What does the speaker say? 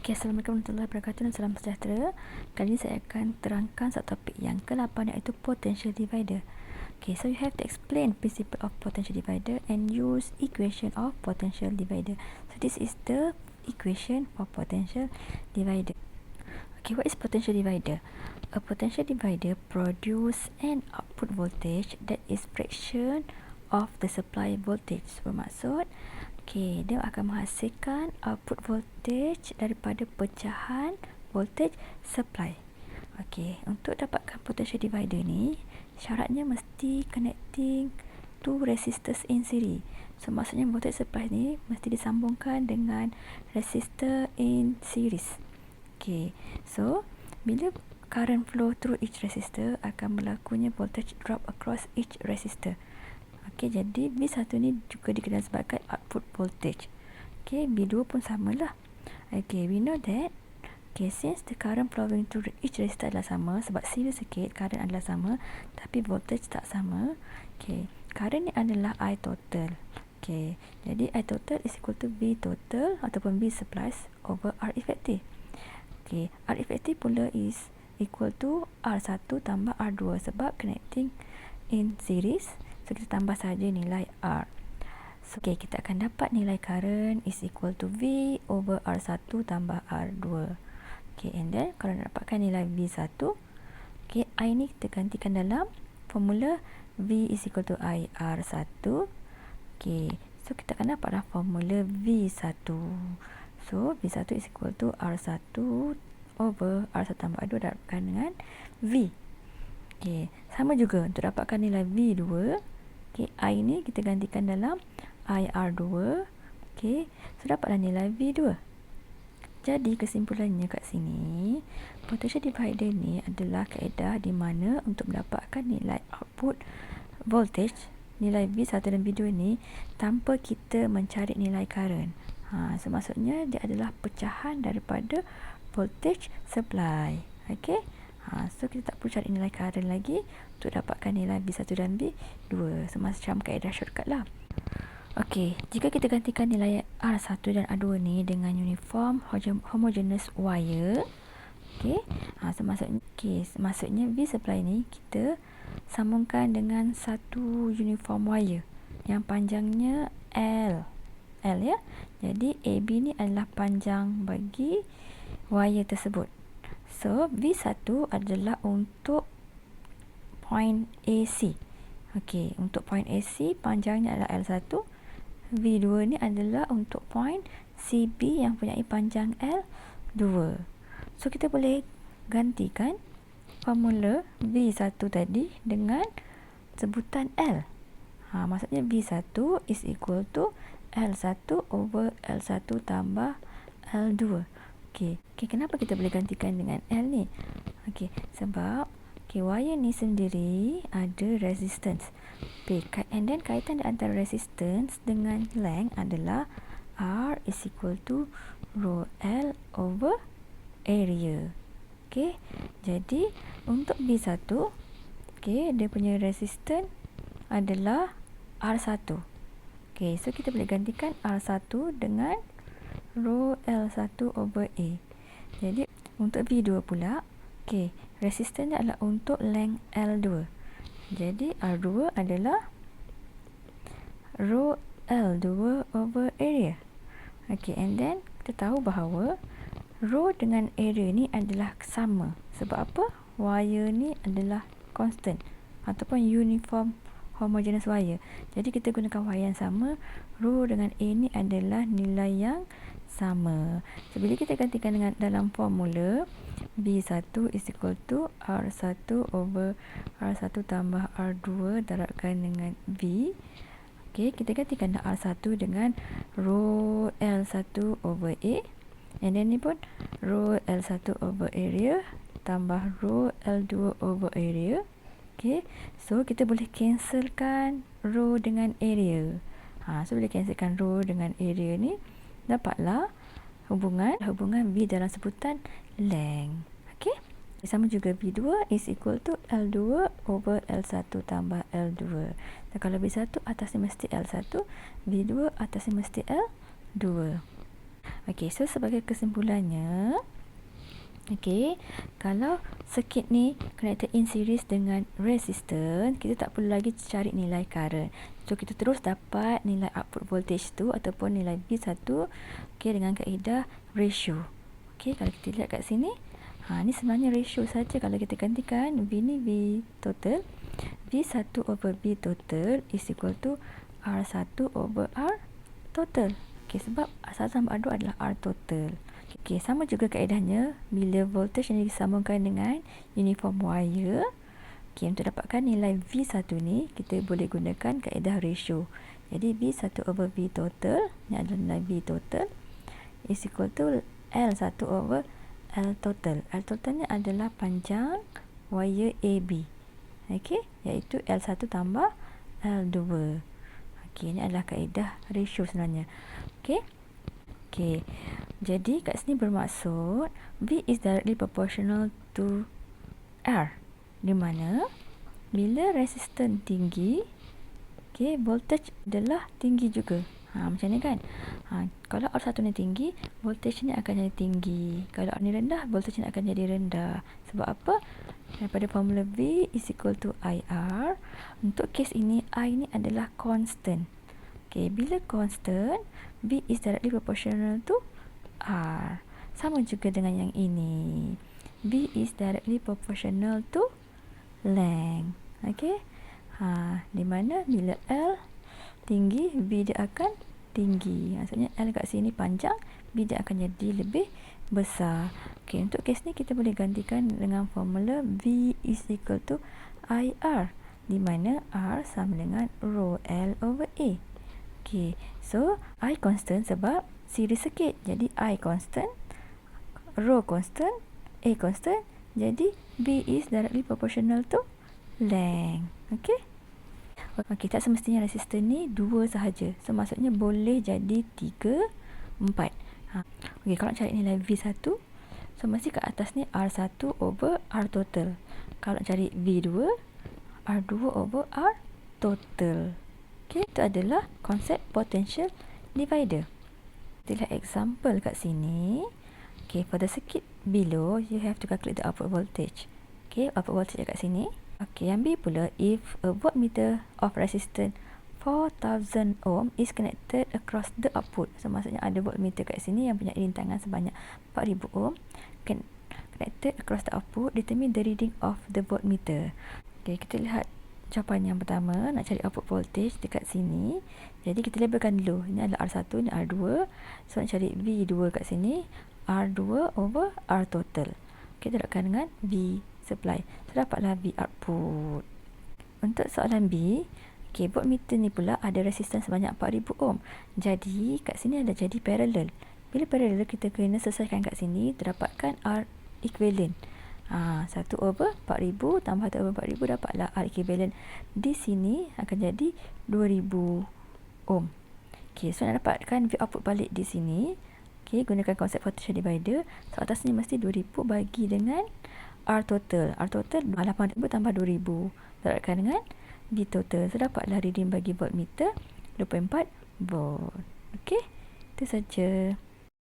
Okay, Assalamualaikum warahmatullahi wabarakatuh dan salam sejahtera. Kali ini saya akan terangkan satu topik yang ke-8 iaitu potential divider. Okay, so you have to explain principle of potential divider and use equation of potential divider. So this is the equation for potential divider. Okay, what is potential divider? A potential divider produce an output voltage that is fraction of the supply voltage. Bermaksud, okay, dia akan menghasilkan output voltage daripada pecahan voltage supply. Okay, untuk dapatkan potential divider ni, syaratnya mesti connecting two resistors in series. So, maksudnya voltage supply ni mesti disambungkan dengan resistor in series. Okay, so bila current flow through each resistor, akan berlakunya voltage drop across each resistor. Okay, jadi V1 ni juga dikenal sebagai output voltage. Okay, V2 pun samalah. Okay, we know that, okay, since the current flowing through each resistor adalah sama, sebab series circuit, current adalah sama, tapi voltage tak sama. Okay, current ni adalah I total. Okay, jadi I total is equal to V total ataupun V supply over R effective. Okay, R effective pula is equal to R1 tambah R2 sebab connecting in series. So, kita tambah saja nilai R. So, okay, kita akan dapat nilai current is equal to V over R1 tambah R2. Okay, and then kalau nak dapatkan nilai V1, okay, I ni kita gantikan dalam formula V is equal to I R1. Okay, so kita akan dapatlah formula V1. So, V1 is equal to R1 over R1 tambah R2 dapatkan dengan V. Okay, sama juga untuk dapatkan nilai V2. Okay, I ni kita gantikan dalam IR2. Okay, so dapatlah nilai V2. Jadi, kesimpulannya kat sini, potential divider ni adalah kaedah di mana untuk mendapatkan nilai output voltage, nilai V1 dan V2 ni tanpa kita mencari nilai current. So, maksudnya dia adalah pecahan daripada voltage supply. Okay, so kita tak perlu cari nilai current lagi untuk dapatkan nilai V1 dan V2. So, macam kaedah shortcut lah. Okay, jika kita gantikan nilai R1 dan R2 ni dengan uniform homogeneous wire, okay, so maksudnya V supply ni kita sambungkan dengan satu uniform wire yang panjangnya L ya. Jadi AB ni adalah panjang bagi wire tersebut. So, V1 adalah untuk point AC. Okey, untuk point AC panjangnya adalah L1. V2 ni adalah untuk point CB yang punya panjang L2. So, kita boleh gantikan formula V1 tadi dengan sebutan L. Maksudnya V1 is equal to L1 over L1 tambah L2. Okey, kenapa kita boleh gantikan dengan L ni? Okey, sebab wire ni sendiri ada resistance. And then kaitan antara resistance dengan length adalah R is equal to rho L over area. Okey, jadi untuk V1, dia punya resistance adalah R1. Okay, so kita boleh gantikan R1 dengan rho L1 over A. Jadi, untuk V2 pula, resistance adalah untuk length L2. Jadi, R2 adalah rho L2 over area. Okay, and then kita tahu bahawa rho dengan area ni adalah sama. Sebab apa? Wire ni adalah constant ataupun uniform homogeneous wire. Jadi kita gunakan wire yang sama, rho dengan A ni adalah nilai yang sama. So, bila kita gantikan dengan dalam formula V1 is equal to R1 over R1 tambah R2 darabkan dengan V. Okay, kita gantikan R1 dengan rho L1 over A. And then ni pun rho L1 over area tambah rho L2 over area. Okay, so kita boleh cancelkan rho dengan area. So boleh cancelkan rho dengan area ni, dapatlah hubungan V dalam sebutan length. Okay, sama juga V2 is equal to L2 over L1 tambah L2. Dan kalau V1 atasnya mesti L1, V2 atasnya mesti L2. Okey, so sebagai kesimpulannya, okey, kalau circuit ni connected in series dengan resistance, kita tak perlu lagi cari nilai current. So kita terus dapat nilai output voltage tu ataupun nilai V1, okey, dengan kaedah ratio. Okey, kalau kita lihat kat sini, ni sebenarnya ratio saja. Kalau kita gantikan V ni V total, V1 over V total is equal to R1 over R total. Okey, sebab R1 tambah R2 adalah R total. Okey, sama juga kaedahnya bila voltage yang disambungkan dengan uniform wire. Okey, untuk dapatkan nilai V1 ni, kita boleh gunakan kaedah ratio. Jadi V1 over V total, ni adalah nilai V total, is equal to L1 over L total. L total ni adalah panjang wire AB. Okey, iaitu L1 tambah L2. Okey, ini adalah kaedah ratio sebenarnya. Okey. Okey. Jadi kat sini bermaksud V is directly proportional to R. Di mana bila resistance tinggi, okey, voltage adalah tinggi juga. Macam ni kan. Kalau R1 ni tinggi, voltage ni akan jadi tinggi. Kalau R ni rendah, voltage ni akan jadi rendah. Sebab apa? Daripada formula V is equal to IR. Untuk kes ini, I ni adalah constant. Okay, bila constant, V is directly proportional to R. Sama juga dengan yang ini. V is directly proportional to length. Okay. Di mana bila L tinggi, V dia akan tinggi. Maksudnya L kat sini panjang, V dia akan jadi lebih besar. Okay, untuk kes ni kita boleh gantikan dengan formula V is equal to IR, di mana R sama dengan rho L over A. Okay, so I constant sebab series circuit. Jadi I constant, rho constant, A constant. Jadi V is directly proportional to length. Okay. Okay, tak semestinya resistor ni 2 sahaja. So maksudnya boleh jadi 3, 4. Okay, kalau cari nilai V1, so mesti kat atas ni R1 over R total. Kalau cari V2, R2 over R total. Okay, itu adalah konsep potential divider. Kita lihat example kat sini. Okay, for the circuit below, you have to calculate the output voltage. Okay, output voltage kat sini. Okay, yang B pula, if a voltmeter of resistance 4000 ohm is connected across the output. So maksudnya ada voltmeter kat sini yang punya rintangan sebanyak 4000 ohm connected across the output, determine the reading of the voltmeter. Okay, kita lihat jawapan yang pertama, nak cari output voltage dekat sini. Jadi kita labelkan dulu. Ini adalah R1, ini R2. So nak cari V2 kat sini, R2 over R total. Kita terapkan dengan V supply. So dapatlah V output. Untuk soalan B, okay, voltmeter ni pula ada resistance sebanyak 4000 ohm. Jadi kat sini ada jadi parallel. Bila parallel, kita kena selesaikan kat sini, terdapatkan R equivalent. 1 over 4000 tambah 1 over 4000 dapatlah R equivalent. Di sini akan jadi 2000 ohm. Okay, so nak dapatkan V output balik di sini, okay, gunakan konsep potential divider. So atas ni mesti 2000 bagi dengan R total. R total 8000 tambah 2000. Dapatkan dengan V total. So dapatlah reading bagi voltmeter 24 volt. Okay, itu saja.